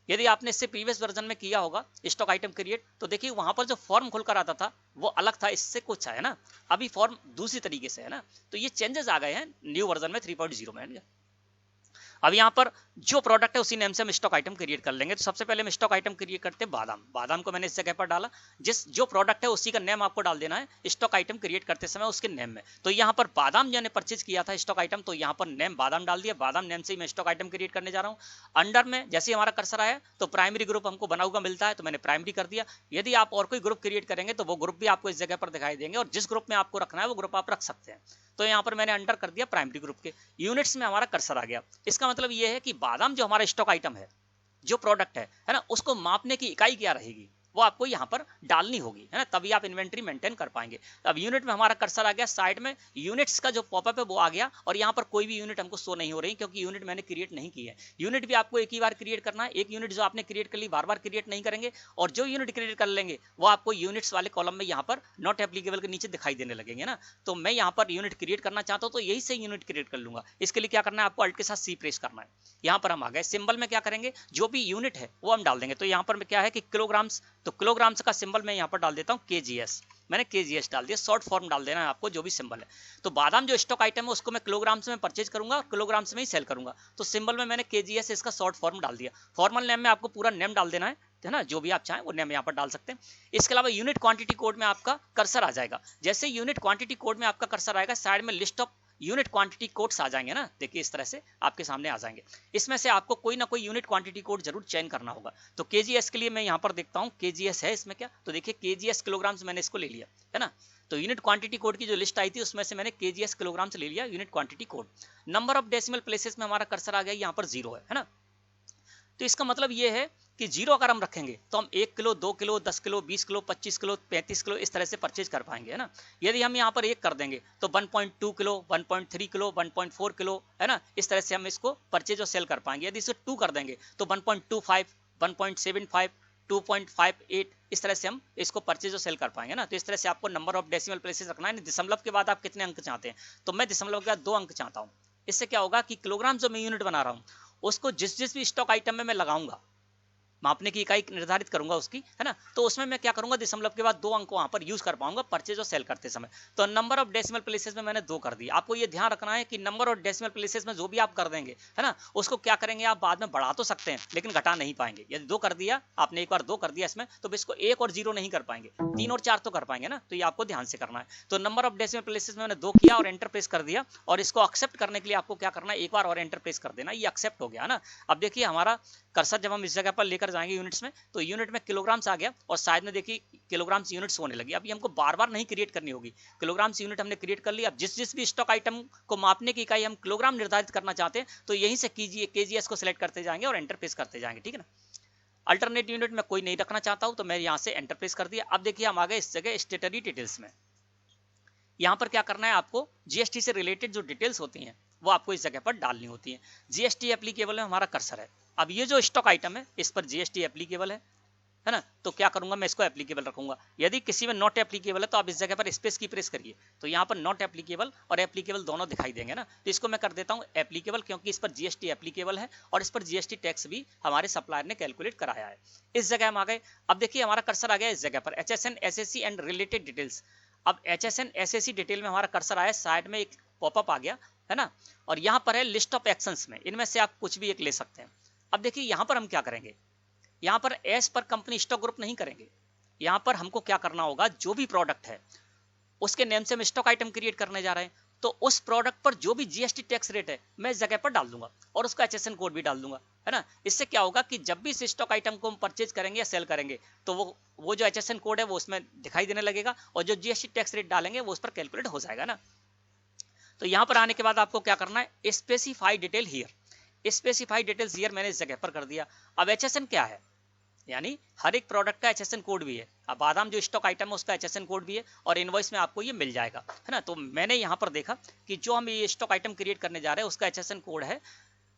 यदि आपने इससे प्रीवियस वर्जन में किया होगा स्टॉक आइटम क्रिएट, तो देखिए वहां पर जो फॉर्म खुलकर आता था वो अलग था, इससे कुछ है ना। अभी फॉर्म दूसरी तरीके से है ना। तो ये चेंजेस आ गए हैं न्यू वर्जन में 3.0 में। अब यहाँ पर जो प्रोडक्ट है उसी नेम से हम स्टॉक आइटम क्रिएट कर लेंगे। तो सबसे पहले हम स्टॉक आइटम क्रिएट करते हैं बादाम। बादाम को मैंने इस जगह पर डाला, जो प्रोडक्ट है उसी का नेम आपको डाल देना है स्टॉक आइटम क्रिएट करते समय उसके नेम में। तो यहाँ पर बादाम मैंने परचेज किया था स्टॉक आइटम, तो यहाँ पर नेम बादाम डाल दिया। बादाम नेम से ही मैं स्टॉक आइटम क्रिएट करने जा रहा हूँ। अंडर में जैसे ही हमारा कर्सर आया तो प्राइमरी ग्रुप हमको बना हुआ मिलता है, तो मैंने प्राइमरी कर दिया। यदि आप और कोई ग्रुप क्रिएट करेंगे तो वो ग्रुप भी आपको इस जगह पर दिखाई देंगे और जिस ग्रुप में आपको रखना है वो ग्रुप आप रख सकते हैं। तो यहाँ पर मैंने अंडर कर दिया प्राइमरी ग्रुप के। यूनिट्स में हमारा कर्सर आ गया। इसका मतलब ये है कि बादाम जो हमारा स्टॉक आइटम है, जो प्रोडक्ट है ना, उसको मापने की इकाई क्या रहेगी वो आपको यहाँ पर डालनी होगी, है ना, तभी आप इन्वेंट्री मेंटेन कर पाएंगे। अब यूनिट में हमारा कर्सर आ गया, साइड में यूनिट्स का जो पॉपअप है वो आ गया और यहाँ पर कोई भी यूनिट हमको शो नहीं हो रही क्योंकि यूनिट मैंने क्रिएट नहीं की है। यूनिट भी आपको एक ही बार क्रिएट करना है। एक यूनिट जो आपने क्रिएट कर ली बार बार क्रिएट नहीं करेंगे, और जो यूनिट क्रिएट कर लेंगे वो आपको यूनिट्स वाले कॉलम में यहाँ पर नॉट एप्लीकेबल के नीचे दिखाई देने लगेंगे ना। तो मैं यहाँ पर यूनिट क्रिएट करना चाहता हूँ तो यही से यूनिट क्रिएट कर लूंगा। इसके लिए क्या करना है, आपको अल्ट के साथ सी प्रेस करना है। यहाँ पर हम आ गए। सिंबल में क्या करेंगे, जो भी यूनिट है वो हम डाल देंगे। तो यहाँ पर क्या है कि किलोग्राम्स, तो किलोग्राम्स का सिंबल मैं यहाँ पर डाल देता हूँ KGS। मैंने KGS डाल दिया। शॉर्ट फॉर्म डाल देना है आपको, जो भी सिंबल है। तो बादाम जो स्टॉक आइटम है उसको मैं किलोग्राम्स में परचेज करूंगा और किलोग्राम्स में ही सेल करूंगा। तो सिंबल में मैंने KGS इसका शॉर्ट फॉर्म डाल दिया। फॉर्मल नेम में आपको पूरा नेम डाल देना है ना, जो भी आप चाहें वो नेम यहाँ पर डाल सकते हैं। इसके अलावा यूनिट क्वांटिटी कोड में आपका कर्सर आ जाएगा। जैसे यूनिट क्वांटिटी कोड में आपका कर्सर आएगा, साइड में list of unit quantity codes आ जाएंगे ना, देखिए इस तरह से आपके सामने आ जाएंगे। इसमें से आपको कोई ना कोई यूनिट क्वांटिटी कोड जरूर चयन करना होगा। तो केजीएस के लिए मैं यहाँ पर देखता हूँ, केजीएस है इसमें क्या, तो देखिए केजीएस किलोग्राम से मैंने इसको ले लिया है ना। तो यूनिट क्वांटिटी कोड की जो लिस्ट आई थी उसमें से मैंने केजीएस किलोग्राम से ले लिया unit quantity code. Number of decimal places में हमारा कर्सर आ गया, यहाँ पर 0 है ना। तो इसका मतलब ये है कि 0 अगर हम रखेंगे तो हम 1 kilo, 2 kilo, 10 kilo, 20 kilo, 25 kilo, 35 kilo इस तरह से परचेज कर पाएंगे, है ना। यदि हम यहाँ पर 1 कर देंगे तो 1.2 किलो, 1.3 किलो, 1.4 किलो, है ना, इस तरह से हम इसको परचेज और सेल कर पाएंगे। यदि इसे 2 कर देंगे तो 1.25, 1.75, 2.58 इस तरह से हम इसको परचेज और सेल कर पाएंगे ना। तो इस तरह से आपको नंबर ऑफ डेसिमल प्लेसेस रखना है। दशमलव के बाद आप कितने अंक चाहते हैं, तो मैं दशमलव के बाद 2 अंक चाहता हूँ। इससे क्या होगा कि किलोग्राम जो मैं यूनिट बना रहा हूँ उसको जिस भी स्टॉक आइटम में मैं लगाऊंगा, मापने की इकाई निर्धारित करूंगा उसकी, है ना, तो उसमें मैं क्या करूंगा, दशमलव के बाद 2 अंक वहां पर यूज कर पाऊंगा परचेज और सेल करते समय। तो नंबर ऑफ डेसिमल प्लेसेस में मैंने 2 कर दिया। आपको ये ध्यान रखना है कि नंबर ऑफ डेसिमल प्लेसेस में जो भी आप कर देंगे, है ना, उसको क्या करेंगे, आप बाद में बढ़ा तो सकते हैं लेकिन घटा नहीं पाएंगे। यदि 2 कर दिया आपने, एक बार 2 कर दिया इसमें, तो इसको 1 और 0 नहीं कर पाएंगे, 3 और 4 तो कर पाएंगे ना। तो ये आपको ध्यान से करना है। तो नंबर ऑफ डेसिमल प्लेसेस में मैंने 2 किया और एंटर प्रेस कर दिया, और इसको एक्सेप्ट करने के लिए आपको क्या करना है, एक बार और एंटर प्रेस कर देना, ये एक्सेप्ट हो गया ना। अब देखिए हमारा कर्सर जब हम इस जगह पर लेकर जाएंगे यूनिट्स में, तो यूनिट में किलोग्राम्स आ गया और साइड में देखिए किलोग्राम्स यूनिट्स होने लगी। अभी हमको बार बार नहीं क्रिएट करनी होगी, किलोग्राम्स यूनिट हमने क्रिएट कर ली। अब जिस भी स्टॉक आइटम को मापने की इकाई हम किलोग्राम निर्धारित करना चाहते हैं तो यहीं से केजीएस को सिलेक्ट करते जाएंगे और एंटर प्रेस करते जाएंगे, ठीक है ना। अल्टरनेट यूनिट में कोई नहीं रखना चाहता हूं तो मैं यहां से एंटर प्रेस कर दिया। अब देखिए हम आ गए इस जगह स्टेटरी डिटेल्स में। यहाँ पर क्या करना है, आपको जीएसटी से रिलेटेड जो डिटेल्स होती हैं वो आपको इस जगह पर डालनी होती है। जीएसटी एप्लीकेबल में हमारा कर्सर है। अब ये जो स्टॉक आइटम है इस पर जीएसटी एप्लीकेबल है ना, तो क्या करूंगा, मैं इसको एप्लीकेबल रखूंगा। यदि किसी में नॉट एप्लीकेबल है तो आप इस जगह पर स्पेस की प्रेस करिए, तो यहाँ पर नॉट एप्लीकेबल और एप्लीकेबल दोनों दिखाई देंगे ना। तो इसको मैं कर देता हूँ एप्लीकेबल, क्योंकि इस पर जीएसटी एप्लीकेबल है और इस पर जीएसटी टैक्स भी हमारे सप्लायर ने कैलकुलेट कराया है। इस जगह हम आ गए। अब देखिए हमारा कर्सर आ गया इस जगह पर HSN SSC and related details. अब HSN SSC डिटेल में हमारा कर्सर आया, साइड में एक पॉपअप आ गया, है ना, और यहाँ पर है लिस्ट ऑफ एक्शंस में, इनमें से आप कुछ भी एक ले सकते हैं। अब देखिए यहाँ पर हम क्या करेंगे, यहाँ पर एस पर कंपनी स्टॉक ग्रुप नहीं करेंगे। यहाँ पर हमको क्या करना होगा, जो भी प्रोडक्ट है उसके नेम से हम स्टॉक आइटम क्रिएट करने जा रहे हैं, तो उस प्रोडक्ट पर जो भी जीएसटी टैक्स रेट है मैं इस जगह पर डाल दूंगा और उसका HSN कोड भी डाल दूंगा, है ना। इससे क्या होगा कि जब भी इस स्टॉक आइटम को हम परचेज करेंगे या सेल करेंगे तो वो जो HSN कोड है वो उसमें दिखाई देने लगेगा और जो जीएसटी टैक्स रेट डालेंगे वो उस पर कैलकुलेट हो जाएगा ना। तो यहाँ पर आने के बाद आपको क्या करना है, specify detail here. Specify details here मैंने इस जगह पर कर दिया। अब HSN क्या है, यानी हर एक प्रोडक्ट का HSN कोड भी है। अब बादाम जो स्टॉक आइटम है उसका HSN कोड भी है और इनवॉइस में आपको ये मिल जाएगा, है ना। तो मैंने यहाँ पर देखा कि जो हम ये स्टॉक आइटम क्रिएट करने जा रहे हैं उसका HSN कोड है,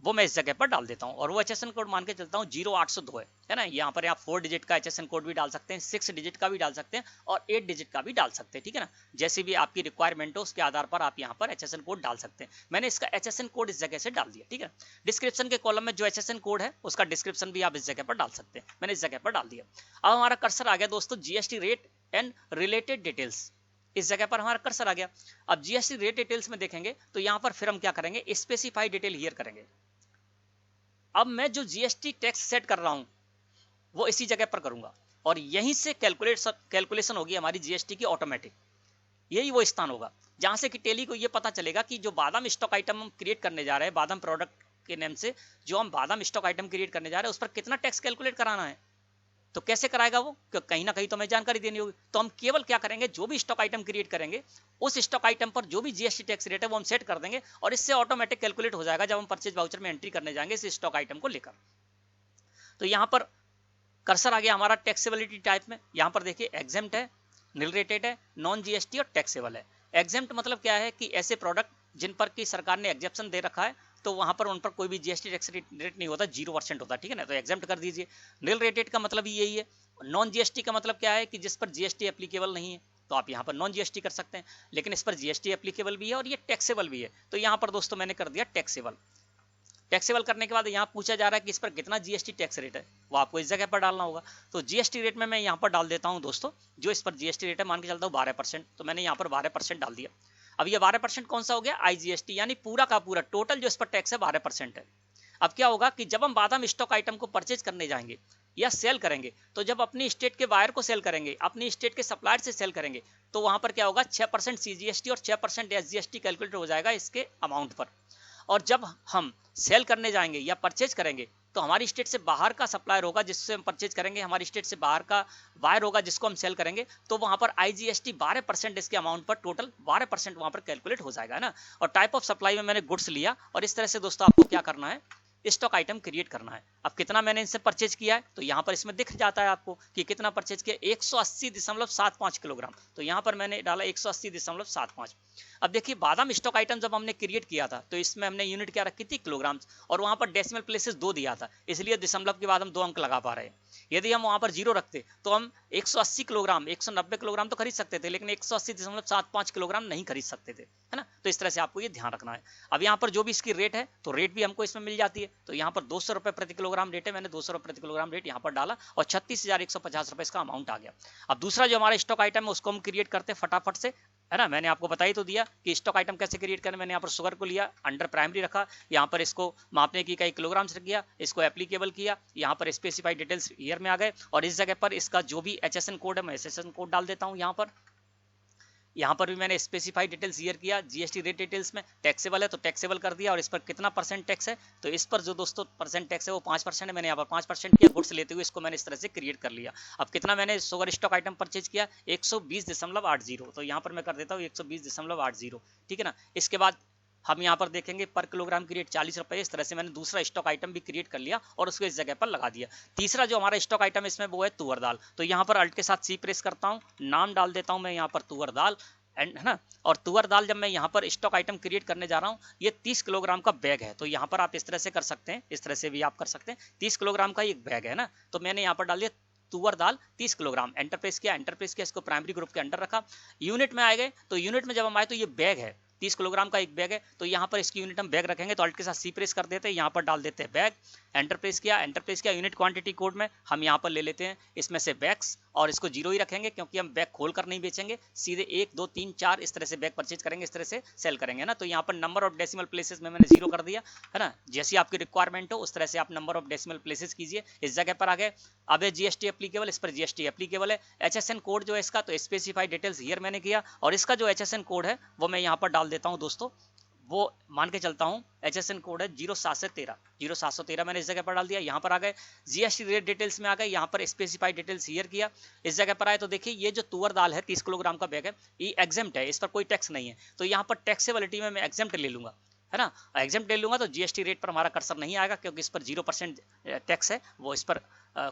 वो मैं इस जगह पर डाल देता हूँ और वो HSN कोड मान के चलता हूँ 0802 है ना। यहाँ पर आप 4 डिजिट का HSN कोड भी डाल सकते हैं, 6 डिजिट का भी डाल सकते हैं और 8 डिजिट का भी डाल सकते हैं, ठीक है ना। जैसे भी आपकी रिक्वायरमेंट हो उसके आधार पर आप यहाँ पर HSN कोड डाल सकते हैं। मैंने इसका HSN कोड इस जगह से डाल दिया, ठीक है। डिस्क्रिप्शन के कॉलम में जो HSN कोड है उसका डिस्क्रिप्शन भी आप इस जगह पर डाल सकते हैं, मैंने इस जगह पर डाल दिया। अब हमारा कर्सर आ गया दोस्तों GST rate and related details, इस जगह पर हमारा कर्सर आ गया। अब जीएसटी रेट डिटेल्स में देखेंगे तो यहाँ पर फिर हम क्या करेंगे, स्पेसिफाई डिटेल हियर करेंगे। अब मैं जो जीएसटी टैक्स सेट कर रहा हूं वो इसी जगह पर करूंगा और यहीं से कैलकुलेशन होगी हमारी जीएसटी की ऑटोमेटिक। यही वो स्थान होगा जहां से कि टेली को ये पता चलेगा कि जो बादाम स्टॉक आइटम हम क्रिएट करने जा रहे हैं, बादाम प्रोडक्ट के नेम से जो हम बादाम स्टॉक आइटम क्रिएट करने जा रहे हैं उस पर कितना टैक्स कैलकुलेट कराना है। तो कैसे कराएगा वो, कहीं ना कहीं तो हमें जानकारी देनी होगी। तो हम केवल क्या करेंगे, जो भी स्टॉक आइटम क्रिएट करेंगे उस स्टॉक आइटम पर जो भी जीएसटी टैक्स रेट है वो हम सेट कर देंगे और इससे ऑटोमेटिक कैलकुलेट हो जाएगा जब हम परचेज वाउचर में एंट्री करने जाएंगे इस स्टॉक आइटम को लेकर। तो यहाँ पर कर्सर आ गया हमारा टैक्सेबिलिटी टाइप में। यहाँ पर देखिए एग्जेम्प्ट है, निल रेटेड है, नॉन जीएसटी और टैक्सेबल है। एग्जेम्प्ट मतलब क्या है कि ऐसे प्रोडक्ट जिन पर की सरकार ने एग्जेप्शन दे रखा है तो वहां पर उन पर कोई भी जीएसटी टैक्स रेट नहीं होता, 0% होता, ठीक है ना, तो एग्जेम्प्ट कर दीजिए। निल रेटेड का मतलब यही है। नॉन जीएसटी का मतलब क्या है कि जिस पर जीएसटी एप्लीकेबल नहीं है, तो आप यहाँ पर नॉन जीएसटी कर सकते हैं, लेकिन इस पर जीएसटी एप्लीकेबल भी है और ये टैक्सेबल भी है। तो यहाँ पर दोस्तों मैंने कर दिया टैक्सेबल। टैक्सेबल करने के बाद यहाँ पूछा जा रहा है कि इस पर कितना जीएसटी टैक्स रेट है, वो आपको इस जगह पर डालना होगा। तो जीएसटी रेट में मैं यहाँ पर डाल देता हूँ दोस्तों, जो इस पर जीएसटी रेट है मान के चलता हूँ 12%, तो मैंने यहाँ पर 12% डाल दिया। अब ये 12% कौन सा हो गया, आईजीएसटी, यानी पूरा का पूरा टोटल जो इस पर टैक्स है 12% है। अब क्या होगा कि जब हम बादाम स्टॉक आइटम को परचेज करने जाएंगे या सेल करेंगे, तो जब अपनी स्टेट के बायर को सेल करेंगे, अपनी स्टेट के सप्लायर से सेल करेंगे, तो वहां पर क्या होगा 6% CGST और 6% SGST कैलकुलेट हो जाएगा इसके अमाउंट पर। और जब हम सेल करने जाएंगे या परचेज करेंगे, तो हमारी स्टेट से बाहर का सप्लायर होगा जिससे हम परचेज करेंगे, हमारी स्टेट से बाहर का बायर होगा जिसको हम सेल करेंगे, तो वहां पर IGST 12% इसके अमाउंट पर, टोटल 12% वहां पर कैलकुलेट हो जाएगा ना। और टाइप ऑफ सप्लाई में मैंने गुड्स लिया, और इस तरह से दोस्तों आपको क्या करना है, स्टॉक आइटम क्रिएट करना है। अब कितना मैंने इनसे परचेज किया है, तो यहाँ पर इसमें दिख जाता है आपको कि कितना परचेज किया, 180.75 किलोग्राम। तो यहाँ पर मैंने डाला 180.75। अब देखिए बादाम स्टॉक आइटम जब हमने क्रिएट किया था, तो इसमें हमने यूनिट क्या रखी थी, किलोग्राम, और वहां पर डेसिमल प्लेसेस 2 दिया था, इसलिए दशमलव के बाद हम 2 अंक लगा पा रहे हैं। यदि हम वहां पर 0 रखते तो हम 180 किलोग्राम 190 किलोग्राम तो खरीद सकते थे, लेकिन 180.75 किलोग्राम नहीं खरीद सकते थे, है ना। तो इस तरह से आपको ये ध्यान रखना है। अब यहाँ पर जो भी इसकी रेट है, तो रेट भी हमको इसमें मिल जाती है, तो यहाँ पर 200 रुपए प्रति किलोग्राम रेट है, मैंने 200 रुपए प्रति किलोग्राम रेट यहाँ पर डाला, और 36,150 रुपए इसका अमाउंट आ गया। अब दूसरा जो हमारा स्टॉक आइटम है उसको हम क्रिएट करते हैं फटाफट से, है ना। मैंने आपको बता ही तो दिया कि स्टॉक आइटम कैसे क्रिएट करें। मैंने यहाँ पर शुगर को लिया, अंडर प्राइमरी रखा, यहाँ पर इसको मापने की इकाई किलोग्राम से किया, इसको एप्लीकेबल किया, यहाँ पर स्पेसिफाइड डिटेल्स ईयर में आ गए, और इस जगह पर इसका जो भी HSN कोड है मैं HSN कोड डाल देता हूँ। यहाँ पर भी मैंने स्पेसिफाइड डिटेल्स ईयर किया, GST रेट डिटेल्स में टैक्सेबल है तो टैक्सेबल कर दिया, और इस पर कितना परसेंट टैक्स है, तो इस पर जो दोस्तों परसेंट टैक्स है वो 5% है, मैंने यहाँ पर 5% किया। गुड्स लेते हुए इसको मैंने इस तरह से क्रिएट कर लिया। अब कितना मैंने शुगर स्टॉक आइटम परचेज किया, 120.80, तो यहाँ पर मैं कर देता हूँ 120.80, ठीक है ना। इसके बाद हम यहाँ पर देखेंगे पर किलोग्राम की रेट 40 रुपए। इस तरह से मैंने दूसरा स्टॉक आइटम भी क्रिएट कर लिया और उसको इस जगह पर लगा दिया। तीसरा जो हमारा स्टॉक आइटम इसमें वो है तुअर दाल, तो यहाँ पर अल्ट के साथ C प्रेस करता हूँ, नाम डाल देता हूँ मैं यहाँ पर तुअर दाल, एंड है ना। और तुअर दाल जब मैं यहाँ पर स्टॉक आइटम क्रिएट करने जा रहा हूँ, ये 30 किलोग्राम का बैग है, तो यहाँ पर आप इस तरह से कर सकते हैं, इस तरह से भी आप कर सकते हैं। 30 किलोग्राम का एक बैग है ना, तो मैंने यहाँ पर डाल दिया तुअर दाल 30 किलोग्राम, एंटर प्रेस किया, इसको प्राइमरी ग्रुप के अंडर रखा। यूनिट में आए गए, तो यूनिट में जब हम आए तो ये बैग है, 30 किलोग्राम का एक बैग है, तो यहाँ पर इसकी यूनिट हम बैग रखेंगे, तो अल्ट के साथ C प्रेस कर देते हैं, यहाँ पर डाल देते हैं बैग, एंटर प्रेस किया, यूनिट क्वांटिटी कोड में हम यहाँ पर ले लेते हैं इसमें से बैग्स, और इसको 0 ही रखेंगे क्योंकि हम बैग खोल कर नहीं बेचेंगे, सीधे 1 2 3 4 इस तरह से बैग परचेज करेंगे, इस तरह से सेल करेंगे ना। तो यहाँ पर नंबर ऑफ डेसिमल प्लेसेस में मैंने 0 कर दिया, है ना। जैसी आपकी रिक्वायरमेंट हो उस तरह से आप नंबर ऑफ डेसिमल प्लेसेस कीजिए। इस जगह पर आ गए, अब है GST एप्लीकेबल, इस पर GST एप्लीकेबल है। HSN कोड जो है इसका, तो स्पेसिफाइड डिटेल्स हियर मैंने किया, और इसका जो HSN कोड है वो मैं यहाँ पर डाल देता हूँ दोस्तों, वो मान के चलता हूँ HSN कोड है 0713 मैंने इस जगह पर डाल दिया। यहाँ पर आ गए GST रेट डिटेल्स में आ गए, यहाँ पर स्पेसिफाइड डिटेल्स हियर किया, इस जगह पर आए तो देखिए ये जो तुअर दाल है 30 किलोग्राम का बैग है, ये एग्जेम्प्ट है, इस पर कोई टैक्स नहीं है, तो यहाँ पर टैक्सेबिलिटी में मैं एग्जेम्प्ट ले लूंगा, है ना। एग्जेम्प्ट ले लूंगा तो GST रेट पर हमारा कर्सर नहीं आएगा क्योंकि इस पर 0% टैक्स है, वो इस पर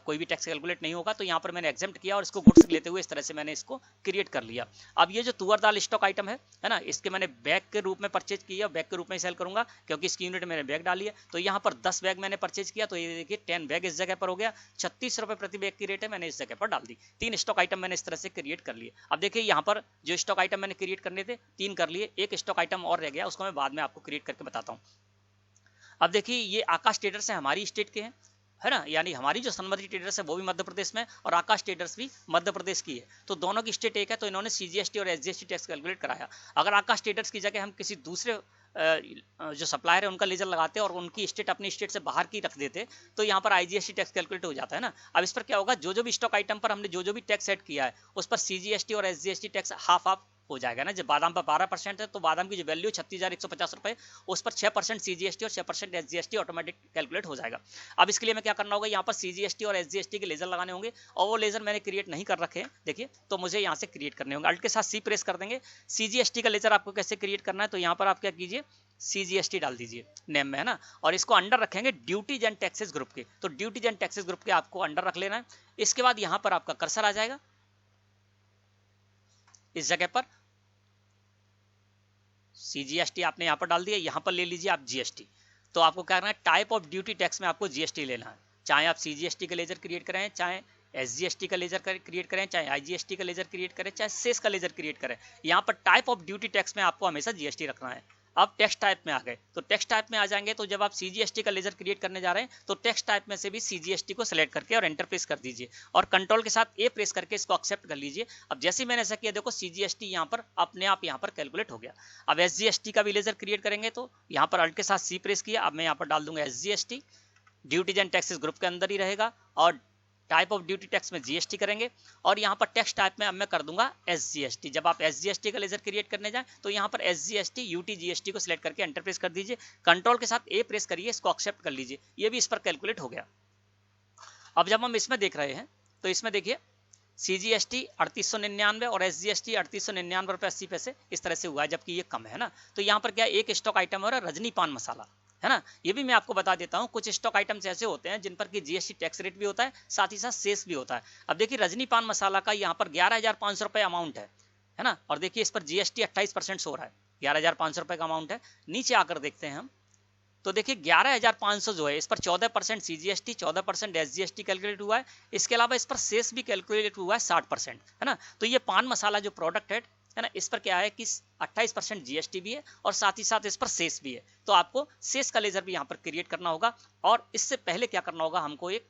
कोई भी टैक्स कैलकुलेट नहीं होगा। तो यहाँ पर मैंने एग्जेम्प्ट किया और इसको गुड्स लेते हुए इस तरह से मैंने इसको क्रिएट कर लिया। अब ये जो तुअर दाल स्टॉक आइटम है ना, इसके मैंने बैग के रूप में परचेज किया, बैग के रूप में सेल करूंगा क्योंकि इसकी यूनिट मैंने बैग डाली है। तो यहाँ पर 10 बैग मैंने परचेज किया, तो ये देखिए 10 बैग इस जगह पर हो गया, 36 रुपए प्रति बैग की रेट है, मैंने इस जगह पर डाल दी। 3 स्टॉक आइटम मैंने इस तरह से क्रिएट कर लिए। अब देखिए यहाँ पर जो स्टॉक आइटम मैंने क्रिएट करने थे 3 कर लिए, एक स्टॉक आइटम और रह गया, उसको मैं बाद में आपको क्रिएट करके बताता हूँ। अब देखिए ये आकाश ट्रेडर्स है, हमारी स्टेट के हैं, है ना, यानी हमारी जो सनमति ट्रेडर्स है वो भी मध्य प्रदेश में और आकाश ट्रेडर्स भी मध्य प्रदेश की है, तो दोनों की स्टेट एक है, तो इन्होंने CGST और SGST टैक्स कैलकुलेट कराया। अगर आकाश ट्रेडर्स की जगह हम किसी दूसरे जो सप्लायर है उनका लेजर लगाते और उनकी स्टेट अपनी स्टेट से बाहर की रख देते, तो यहाँ पर IGST टैक्स कैलकुलेट हो जाता है ना। अब इस पर क्या होगा, जो भी स्टॉक आइटम पर हमने जो भी टैक्स सेट किया है उस पर CGST और SGST टैक्स हाफ हाफ हो जाएगा ना। जब बादाम पर 12% है तो बादाम की जो वैल्यू 36,150 रुपए, उस पर 6% CGST और 6% SGST ऑटोमेटिक कैलकुलेट हो जाएगा। अब इसके लिए मैं क्या करना होगा, यहाँ पर CGST और SGST के लेजर लगाने होंगे, और वो लेजर मैंने क्रिएट नहीं कर रखे हैं, देखिए, तो मुझे यहाँ से क्रिएट करने होंगे। अल्ट के साथ C प्रेस कर देंगे। CGST का लेजर आपको कैसे क्रिएट करना है, तो यहाँ पर आप क्या कीजिए, CGST डाल दीजिए नेम में, है ना, और इसको अंडर रखेंगे ड्यूटीज एंड टैक्सेस ग्रुप के, तो ड्यूटीज एंड टैक्सेस ग्रुप के आपको अंडर रख लेना है। इसके बाद यहाँ पर आपका कर्सर आ जाएगा, इस जगह पर CGST आपने यहाँ पर डाल दिया, यहाँ पर ले लीजिए आप GST। तो आपको क्या करना है, टाइप ऑफ ड्यूटी टैक्स में आपको GST लेना है, चाहे आप CGST का लेजर क्रिएट करें, चाहे SGST का लेजर क्रिएट करें, चाहे IGST का लेजर क्रिएट करें, चाहे सेस का लेजर क्रिएट करें, यहाँ पर टाइप ऑफ ड्यूटी टैक्स में आपको हमेशा GST रखना है। अब टेक्स्ट टाइप में आ गए, तो टेक्स्ट टाइप में आ जाएंगे, तो जब आप CGST का लेजर क्रिएट करने जा रहे हैं तो टेक्स्ट टाइप में से भी CGST को सिलेक्ट करके और एंटर प्रेस कर दीजिए, और कंट्रोल के साथ A प्रेस करके इसको एक्सेप्ट कर लीजिए। अब जैसे ही मैंने ऐसा किया, देखो CGST यहाँ पर अपने आप यहाँ पर कैलकुलेट हो गया। अब SGST का भी लेजर क्रिएट करेंगे, तो यहाँ पर अल्ट के साथ C प्रेस किया, अब मैं यहाँ पर डाल दूंगा SGST, duties and taxes group के अंदर ही रहेगा, और टाइप ऑफ ड्यूटी टैक्स में जीएसटी करेंगे और यहाँ पर टैक्स टाइप में अब मैं कर दूंगा एसजीएसटी। जब आप एसजीएसटी का लेजर क्रिएट करने जाए तो यहाँ पर एसजीएसटी यूटीजीएसटी को सिलेक्ट करके एंटर प्रेस कर दीजिए, कंट्रोल के साथ ए प्रेस करिए, इसको एक्सेप्ट कर लीजिए, ये भी इस पर कैलकुलेट हो गया। अब जब हम इसमें देख रहे हैं तो इसमें देखिए सीजीएसटी 3899 और एसजीएसटी 3899 रुपये 80 पैसे इस तरह से हुआ है, जबकि ये कम है ना। तो यहाँ पर क्या एक स्टॉक आइटम हो रहा है रजनी पान मसाला, है ना। ये भी मैं आपको बता देता हूँ, कुछ स्टॉक आइटम्स ऐसे होते हैं जिन पर कि जीएसटी टैक्स रेट भी होता है, साथ ही साथ सेस भी होता है। अब देखिए रजनी पान मसाला का यहाँ पर 11,500 रुपये अमाउंट है ना, और देखिए इस पर जीएसटी 28% हो रहा है, 11,500 रुपये का अमाउंट है। नीचे आकर देखते हैं हम तो देखिए 11,500 जो है इस पर 14% सीजीएसटी, 14% एसजीएसटी कैलकुलेट हुआ है। इसके अलावा इस पर सेस भी कैलकुलेट हुआ है 60%, है ना। तो ये पान मसाला जो प्रोडक्ट है ना, इस पर क्या है कि 28% जीएसटी भी है और साथ ही साथ इस पर सेस भी है। तो आपको सेस का लेजर भी यहाँ पर क्रिएट करना होगा और इससे पहले क्या करना होगा, हमको एक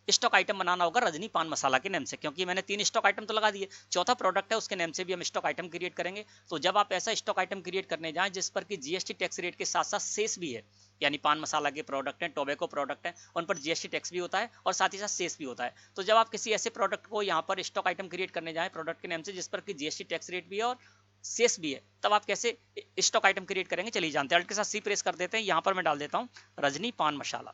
स्टॉक आइटम बनाना होगा रजनी पान मसाला के नेम से, क्योंकि मैंने 3 स्टॉक आइटम तो लगा दिए, चौथा प्रोडक्ट है उसके नेम से भी हम स्टॉक आइटम क्रिएट करेंगे। तो जब आप ऐसा स्टॉक आइटम क्रिएट करने जाएं जिस पर कि जीएसटी टैक्स रेट के साथ साथ सेस भी है, यानी पान मसाला के प्रोडक्ट हैं, टोबैको प्रोडक्ट हैं, उन पर जीएसटी टैक्स भी होता है और साथ ही साथ सेस भी होता है। तो जब आप किसी ऐसे प्रोडक्ट को यहाँ पर स्टॉक आइटम क्रिएट करने जाएं प्रोडक्ट के नेम से जिस पर कि जीएसटी टैक्स रेट भी है और सेस भी है, तब आप कैसे स्टॉक आइटम क्रिएट करेंगे चलिए जानते हैं। अल्ट के साथ सी प्रेस कर देते हैं, यहाँ पर मैं डाल देता हूँ रजनी पान मसाला,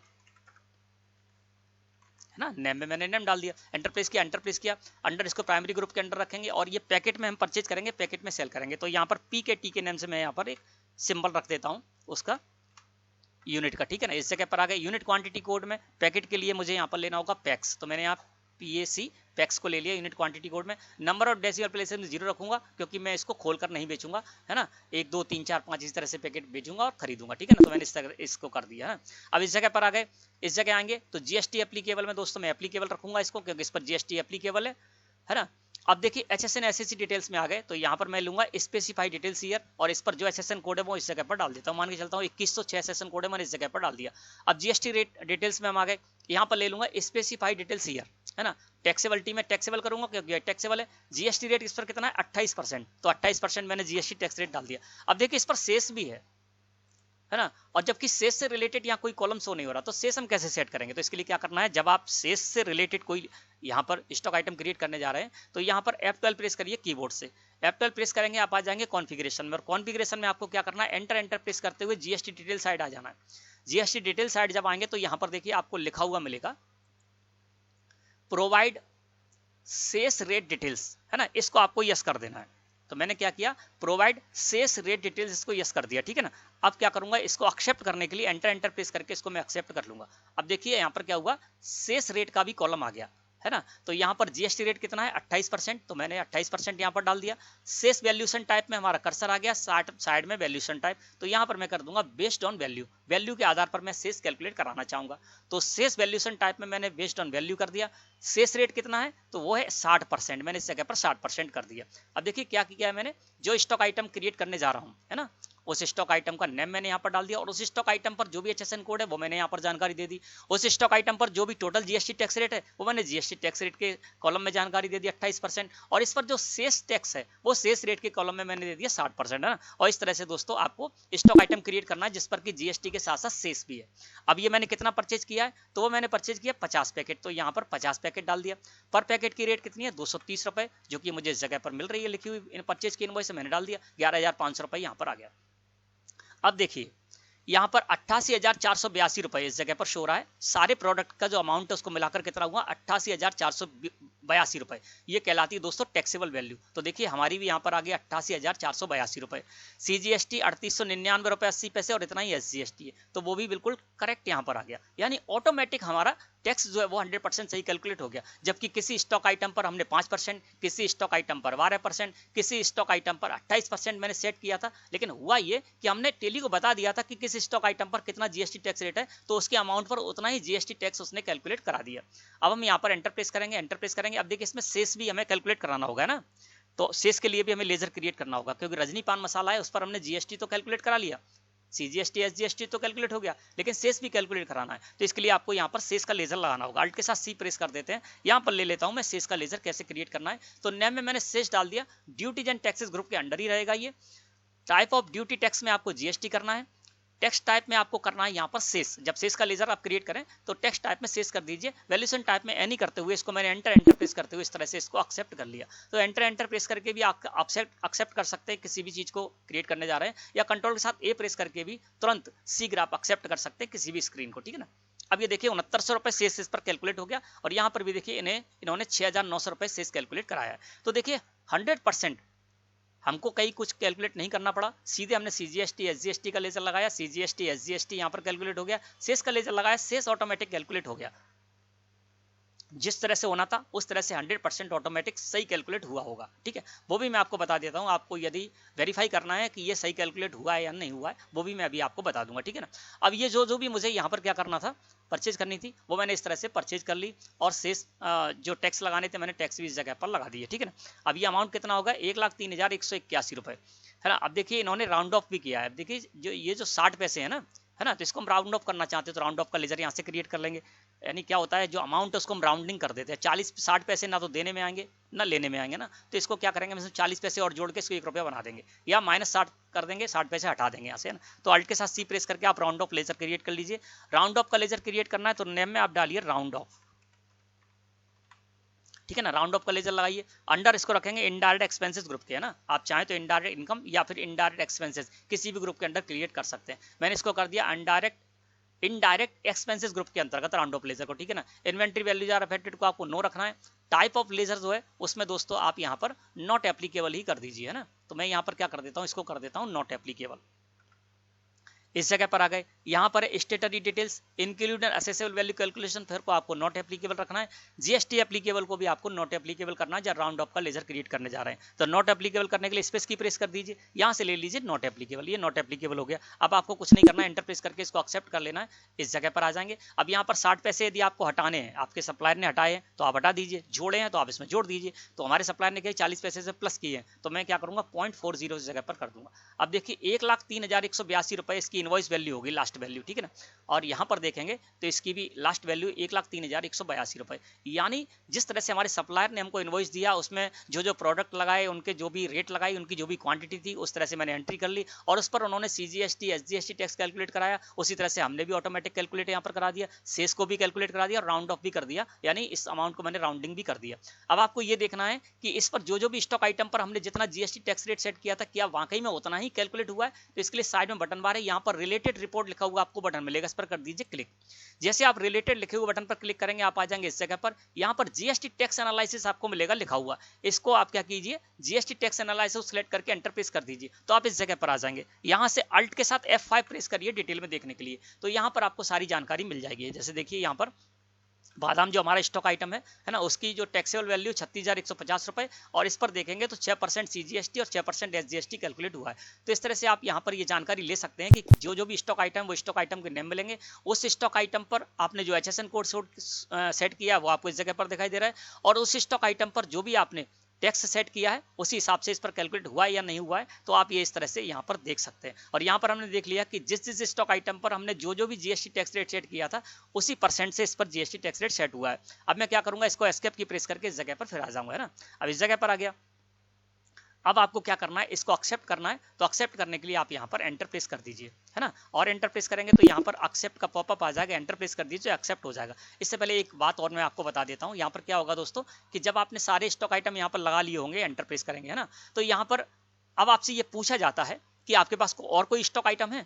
ना नेम में मैंने नेम डाल दिया, एंटर प्रेस किया, अंडर इसको प्राइमरी ग्रुप के अंडर रखेंगे और ये पैकेट में हम परचेज करेंगे, पैकेट में सेल करेंगे। तो यहाँ पर पी के टी के नेम से मैं यहाँ पर एक सिंबल रख देता हूँ उसका यूनिट का, ठीक है ना। इस जगह पर आ गए यूनिट क्वांटिटी कोड में, पैकेट के लिए मुझे यहाँ पर लेना होगा पैक्स, तो मैंने यहाँ पीएसी पैक्स को ले लिया यूनिट क्वांटिटी कोड में। नंबर ऑफ डेसिमल प्लेस में 0 रखूंगा क्योंकि मैं इसको खोलकर नहीं बेचूंगा, है ना। 1 2 3 4 5 इस तरह से पैकेट बेचूंगा और खरीदूंगा, ठीक है ना। तो मैंने इस तरह इसको कर दिया है। अब इस जगह पर आ गए, इस जगह आएंगे तो जीएसटी एप्लीकेबल में दोस्तों मैं एप्लीकेबल रखूंगा इसको, क्योंकि इस पर जीएसटी एप्लीकेबल है ना। अब देखिए एचएसएन एसएससी डिटेल्स में आ गए तो यहाँ पर मैं लूंगा स्पेसिफाई डिटेल्स ईयर और इस पर जो एचएसएन कोड है वो इस जगह पर डाल देता हूँ। मान के चलता हूँ 2106 एचएसएन कोड है, मैंने इस जगह पर डाल दिया। अब जीएसटी रेट डिटेल्स में हम आ गए, यहाँ पर ले लूंगा स्पेसिफाई डिटेल्स ईयर, है ना। टैक्सेबिलिटी में टैक्सेबल करूंगा क्योंकि टैक्सेबल है। जीएसटी रेट इस पर कितना है 28%, तो 28% मैंने जीएसटी टैक्स रेट डाल दिया। अब देखिए इस पर सेस भी है ना, और जबकि सेस से रिलेटेड यहाँ कोई कॉलम शो नहीं हो रहा, तो सेस हम कैसे सेट करेंगे। तो इसके लिए क्या करना है, जब आप सेस से रिलेटेड कोई यहाँ पर स्टॉक आइटम क्रिएट करने जा रहे हैं तो यहाँ पर F12 प्रेस करिए कीबोर्ड से। F12 प्रेस करेंगे आप आ जाएंगे कॉन्फ़िगरेशन में, और कॉन्फ़िगरेशन में आपको क्या करना है, एंटर प्रेस करते हुए जीएसटी डिटेल साइड आ जाना है। जीएसटी डिटेल साइड जब आएंगे तो यहाँ पर देखिए आपको लिखा हुआ मिलेगा प्रोवाइड सेस रेट डिटेल्स, है ना, इसको आपको यस कर देना है। तो मैंने क्या किया, प्रोवाइड सेस रेट डिटेल्स, इसको यस कर दिया, ठीक है ना। अब क्या करूंगा, इसको एक्सेप्ट करने के लिए एंटर प्रेस करके इसको मैं एक्सेप्ट कर लूंगा। अब देखिए यहाँ पर क्या हुआ, सेस रेट का भी कॉलम आ गया, है ना। तो यहाँ पर जीएसटी रेट कितना है 28%, तो मैंने 28% यहाँ पर डाल दिया। सेस वैल्यूशन टाइप में हमारा कर्सर आ गया, साइड में वैल्यूशन टाइप, तो यहाँ पर मैं कर दूंगा बेस्ड ऑन वैल्यू, वैल्यू के आधार पर मैं सेस कैलकुलेट कराना चाहूंगा। तो सेस वैल्यूशन टाइप में मैंने बेस्ड ऑन वैल्यू कर दिया। सेस रेट कितना है, तो वो है 60%, मैंने इस जगह पर 60% कर दिया। अब देखिए क्या किया है मैंने, जो स्टॉक आइटम क्रिएट करने जा रहा हूँ, है ना, उस स्टॉक आइटम का नेम मैंने यहाँ पर डाल दिया और उस स्टॉक आइटम पर जो भी एचएसएन कोड है वो मैंने यहाँ पर जानकारी दे दी। उस स्टॉक आइटम पर जो भी टोटल जीएसटी टैक्स रेट है वो मैंने जीएसटी टैक्स रेट के कॉलम में जानकारी दे दी 28%, और इस पर जो सेस टैक्स है वो सेस रेट के कॉलम में मैंने दे दिया 60%, है ना। और इस तरह से दोस्तों आपको स्टॉक आइटम क्रिएट करना है जिस पर कि जीएसटी के साथ साथ सेस भी है। अब ये मैंने कितना परचेज किया है, तो वो मैंने परचेज किया 50 पैकेट, तो यहाँ पर 50 पैकेट डाल दिया। पर पैकेट की रेट कितनी है 230 रुपए, जो कि मुझे इस जगह पर मिल रही है लिखी हुई परचेज की इनवॉइस, मैंने डाल दिया 11,500 रुपए यहाँ पर आ गया। अब देखिए यहाँ पर 88,482 रुपए इस जगह पर शो रहा है। सारे प्रोडक्ट का जो अमाउंट है उसको मिलाकर कितना हुआ 88,482 रुपए, ये कहलाती है दोस्तों टैक्सेबल वैल्यू। तो देखिए हमारी भी यहाँ पर आ गया 88,482 रुपए। सीजीएसटी 3899 रुपए 80 पैसे और इतना ही एसजीएसटी है, तो वो भी बिल्कुल करेक्ट यहाँ पर आ गया, यानी ऑटोमेटिक हमारा टैक्स जो है वो 100% सही कैलकुलेट हो गया। जबकि किसी स्टॉक आइटम पर हमने 5%, किसी स्टॉक आइटम पर 12%, किसी स्टॉक आइटम पर 28% मैंने सेट किया था, लेकिन हुआ ये कि हमने टेली को बता दिया था कि किस स्टॉक आइटम पर कितना जीएसटी टैक्स रेट है, तो उसके अमाउंट पर उतना ही जीएसटी टैक्स उसने कैलकुलेट करा दिया। अब हम यहाँ पर एंटर प्रेस करेंगे, अब देखिए इसमें सेस भी हमें कैलकुलेट कराना होगा ना, तो सेस के लिए भी हमें लेजर क्रिएट करना होगा, क्योंकि रजनी पान मसाला है उस पर हमने जीएसटी तो कैलकुलेट करा लिया, सीजीएसटी एसजीएसटी तो कैलकुलेट हो गया, लेकिन सेस भी कैलकुलेट कराना है। तो इसके लिए आपको यहाँ पर सेस का लेजर लगाना होगा। अल्ट के साथ सी प्रेस कर देते हैं, यहाँ पर ले लेता हूँ मैं सेस का लेजर कैसे क्रिएट करना है। तो नेम में मैंने सेस डाल दिया, ड्यूटीज एंड टैक्सेस ग्रुप के अंडर ही रहेगा ये। टाइप ऑफ ड्यूटी टैक्स में आपको जीएसटी करना है, टेक्स्ट टाइप में आपको करना है यहाँ पर शेष। जब शेष का लेजर आप क्रिएट करें तो टेक्स्ट टाइप में शेष कर दीजिए। वैल्यूएशन टाइप में एनी करते हुए इसको मैंने एंटर प्रेस करते हुए इस तरह से इसको एक्सेप्ट कर लिया। तो एंटर प्रेस करके भी आप एक्सेप्ट कर सकते हैं किसी भी चीज को क्रिएट करने जा रहे हैं, या कंट्रोल के साथ ए प्रेस करके भी तुरंत शीघ्र आप एक्सेप्ट कर सकते हैं किसी भी स्क्रीन को, ठीक है ना। अब ये देखिए 6900 रुपए शेष इस पर कैलकुलेट हो गया, और यहाँ पर भी देखिए इन्होंने 6900 रुपए शेष कैलकुलेट कराया है। तो देखिए 100% हमको कहीं कुछ कैलकुलेट नहीं करना पड़ा, सीधे हमने CGST SGST का लेजर लगाया, CGST SGST यहाँ पर कैलकुलेट हो गया, शेष का लेजर लगाया, शेष ऑटोमेटिक कैलकुलेट हो गया। जिस तरह से होना था उस तरह से 100% ऑटोमेटिक सही कैलकुलेट हुआ होगा, ठीक है। वो भी मैं आपको बता देता हूँ, आपको यदि वेरीफाई करना है कि ये सही कैलकुलेट हुआ है या नहीं हुआ है, वो भी मैं अभी आपको बता दूंगा, ठीक है ना। अब ये जो भी मुझे यहाँ पर क्या करना था, परचेज करनी थी, वो मैंने इस तरह से परचेज कर ली, और शेष जो टैक्स लगाने थे मैंने टैक्स भी इस जगह पर लगा दिए, ठीक है ना। अब ये अमाउंट कितना होगा, 1,03,181 रुपये, है ना। अब देखिए इन्होंने राउंड ऑफ भी किया है। अब देखिए जो ये जो 60 पैसे है ना, तो इसको हम राउंड ऑफ करना चाहते हैं तो राउंड ऑफ का लेजर यहाँ से क्रिएट कर लेंगे। यानी क्या होता है, जो अमाउंट है उसको हम राउंडिंग कर देते हैं। 40-60 पैसे ना तो देने में आएंगे ना लेने में आएंगे ना, तो इसको क्या करेंगे, हम 40 पैसे और जोड़ के इसको 1 रुपया बना देंगे, या -60 कर देंगे, 60 पैसे हटा देंगे यहाँ से, है ना। तो अल्ट के साथ C प्रेस करके आप राउंड ऑफ लेजर क्रिएट कर लीजिए। राउंड ऑफ का लेजर क्रिएट करना है तो नेम में आप डालिए राउंड ऑफ, ठीक है ना। राउंड ऑफ का लेजर लगाइए, अंडर इसको रखेंगे इनडायरेक्ट एक्सपेंसेस ग्रुप के, है ना। आप चाहें तो इनडायरेक्ट इनकम या फिर इनडायरेक्ट एक्सपेंसेस किसी भी ग्रुप के अंडर क्रिएट कर सकते हैं। मैंने इसको कर दिया इनडायरेक्ट एक्सपेंसेस ग्रुप के अंतर्गत राउंड ऑफ लेजर को, ठीक है ना। इन्वेंटरी वैल्यूज आर अफेक्टेड को आपको नो रखना है। टाइप ऑफ लेजर जो है उसमें दोस्तों आप यहाँ पर नॉट एप्लीकेबल ही कर दीजिए, है ना। तो मैं यहाँ पर क्या कर देता हूँ, इसको कर देता हूँ नॉट एप्लीकेबल। इस जगह पर आ गए, यहाँ पर स्टेटरी details include accessible value calculation फिर को आपको नॉट एप्लीकेबल रखना है। जीएसटी एप्लीकेबल को भी आपको नॉट एप्लीकेबल करना है जब राउंड ऑफ का लेजर क्रिएट करने जा रहे हैं। तो नॉट एप्लीकेबल करने के लिए स्पेस की प्रेस कर दीजिए, यहाँ से ले लीजिए नॉट एप्लीकेबल, ये नॉट एप्लीकेबल हो गया। अब आपको कुछ नहीं करना है, एंटर प्रेस करके इसको एक्सेप्ट कर लेना है। इस जगह पर आ जाएंगे। अब यहाँ पर 60 पैसे यदि आपको हटाने हैं, आपके सप्लायर ने हटाए हैं तो आप हटा दीजिए, जोड़े हैं तो आप इसमें जोड़ दीजिए। तो हमारे सप्लायर ने कहे 40 पैसे से प्लस किए हैं, तो मैं क्या करूंगा 0.40 इस जगह पर कर दूंगा। अब देखिए 1,03,182 रुपए इसकी इनवॉइस वैल्यू होगी, लास्ट वैल्यू, ठीक है ना। और यहां पर देखेंगे तो इसकी भी लास्ट वैल्यू 1,03,182 रुपए। यानी जिस तरह से हमारे सप्लायर ने हमको इनवॉइस दिया उसमें जो प्रोडक्ट लगाए, उनके जो भी रेट लगाई, उनकी जो भी क्वांटिटी थी, उस तरह से मैंने एंट्री कर ली, और उस पर उन्होंने CGST SGST टैक्स कैलकुलेट कराया। उसी तरह से हमने भी ऑटोमेटिक कैलकुलेट यहाँ पर करा दिया, शेष को भी कैलकुलेट करा दिया और राउंड ऑफ भी कर दिया, यानी इस अमाउंट को मैंने राउंडिंग भी कर दिया। अब आपको ये देखना है कि इस पर जो भी स्टॉक आइटम पर हमने जितना GST टैक्स रेट सेट किया था, क्या वाकई में उतना ही कैलकुलेट हुआ है। तो इसके लिए साइड में बटन बार है, यहाँ पर रिलेटेड रिपोर्ट लिखा हुआ आपको बटन मिलेगा, इस पर कर दीजिए क्लिक। जैसे आप रिलेटेड लिखे हुए बटन पर क्लिक करेंगे आप आ जाएंगे इस जगह पर, यहाँ पर GST टैक्स एनालिसिस आपको मिलेगा लिखा हुआ। इसको आप क्या कीजिए, GST टैक्स एनालिसिस सिलेक्ट करके एंटर प्रेस कर दीजिए, तो आप इस जगह पर आ जाएंगे। यहाँ से अल्ट के साथ F5 प्रेस करिए डिटेल में देखने के लिए, तो यहाँ पर आपको सारी जानकारी मिल जाएगी। जैसे देखिए यहाँ पर बादाम जो हमारा स्टॉक आइटम है ना, उसकी जो टैक्सेबल वैल्यू 36,150 रुपए, और इस पर देखेंगे तो 6% CGST और 6% SGST कैलकुलेट हुआ है। तो इस तरह से आप यहाँ पर ये जानकारी ले सकते हैं कि जो भी स्टॉक आइटम, वो स्टॉक आइटम के नेम मिलेंगे। उस स्टॉक आइटम पर आपने जो HSN कोड सेट किया है वो आपको इस जगह पर दिखाई दे रहा है, और उस स्टॉक आइटम पर जो भी आपने टैक्स सेट किया है उसी हिसाब से इस पर कैलकुलेट हुआ है या नहीं हुआ है, तो आप ये इस तरह से यहाँ पर देख सकते हैं। और यहाँ पर हमने देख लिया कि जिस स्टॉक आइटम पर हमने जो भी GST टैक्स रेट सेट किया था उसी परसेंट से इस पर GST टैक्स रेट सेट हुआ है। अब मैं क्या करूंगा, इसको एस्केप की प्रेस करके इस जगह पर फिर आ जाऊंगा, है ना। अब इस जगह पर आ गया। अब आपको क्या करना है, इसको एक्सेप्ट करना है, तो एक्सेप्ट करने के लिए आप यहाँ पर एंटर प्रेस कर दीजिए, है ना। और एंटर प्रेस करेंगे तो यहाँ पर एक्सेप्ट का पॉपअप आ जाएगा, एंटर प्रेस कर दीजिए, एक्सेप्ट हो जाएगा। इससे पहले एक बात और मैं आपको बता देता हूँ, यहाँ पर क्या होगा दोस्तों कि जब आपने सारे स्टॉक आइटम यहाँ पर लगा लिए होंगे, एंटर प्रेस करेंगे, है ना, तो यहाँ पर अब आपसे ये पूछा जाता है कि आपके पास और कोई स्टॉक आइटम है,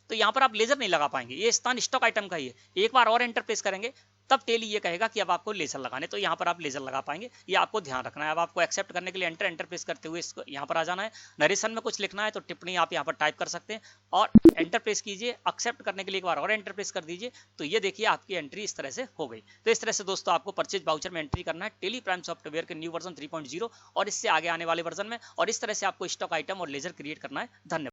तो यहाँ पर आप लेजर नहीं लगा पाएंगे, ये स्थान स्टॉक आइटम का ही है। एक बार और एंटर प्रेस करेंगे तब टेली ये कहेगा कि अब आपको लेजर लगाने, तो यहाँ पर आप लेजर लगा पाएंगे, ये आपको ध्यान रखना है। अब आपको एक्सेप्ट करने के लिए एंटर प्रेस करते हुए इसको यहाँ पर आ जाना है। नरेशन में कुछ लिखना है तो टिप्पणी आप यहाँ पर टाइप कर सकते हैं, और एंटर प्रेस कीजिए। एक्सेप्ट करने के लिए एक बार और एंटर प्रेस कर दीजिए, तो ये देखिए आपकी एंट्री इस तरह से हो गई। तो इस तरह से दोस्तों आपको परचेज वाउचर में एंट्री करना है टेली प्राइम सॉफ्टवेयर के न्यू वर्जन 3.0 और इससे आगे आने वाले वर्जन में, और इस तरह से आपको स्टॉक आइटम और लेजर क्रिएट करना है। धन्यवाद।